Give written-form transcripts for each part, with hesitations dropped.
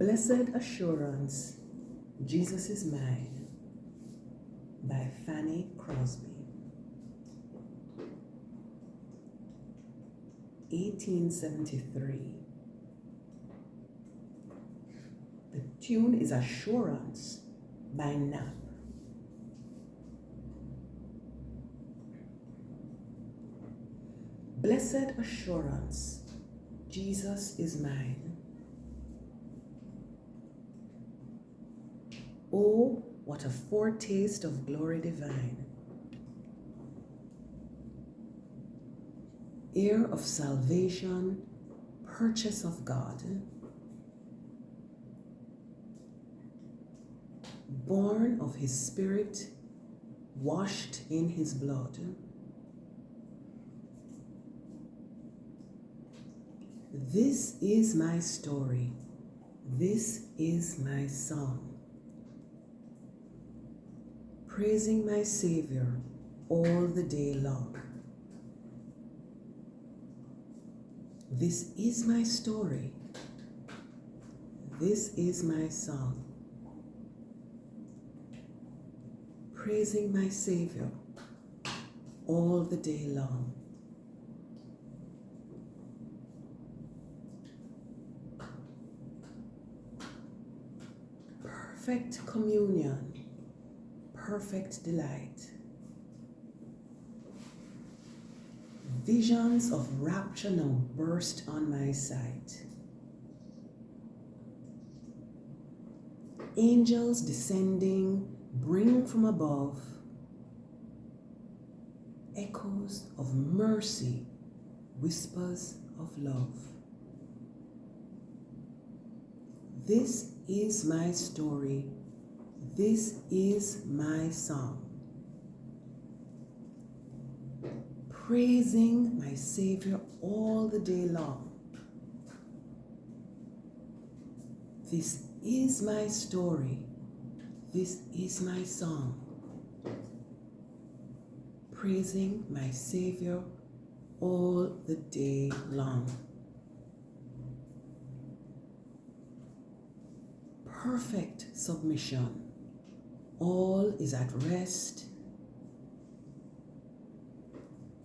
Blessed Assurance, Jesus is Mine by Fanny Crosby. 1873. The tune is Assurance by Knapp. Blessed assurance, Jesus is mine. Oh, what a foretaste of glory divine. Heir of salvation, purchase of God. Born of his spirit, washed in his blood. This is my story. This is my song. Praising my Savior all the day long. This is my story. This is my song. Praising my Savior all the day long. Perfect communion, perfect delight. Visions of rapture now burst on my sight. Angels descending bring from above echoes of mercy, whispers of love. This is my story. This is my song. Praising my Savior all the day long. This is my story. This is my song. Praising my Savior all the day long. Perfect submission. All is at rest.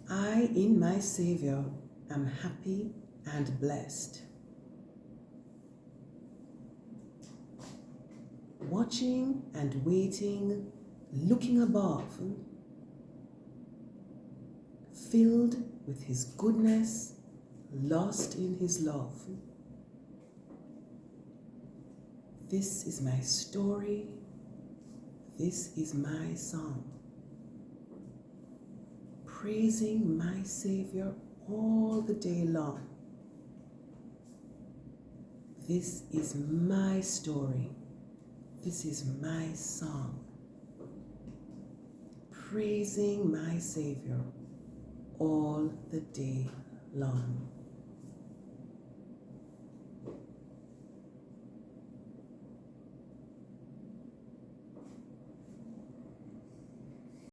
I in my Savior am happy and blessed. Watching and waiting, looking above, filled with his goodness, lost in his love. This is my story. This is my song. Praising my Savior all the day long. This is my story. This is my song. Praising my Savior all the day long.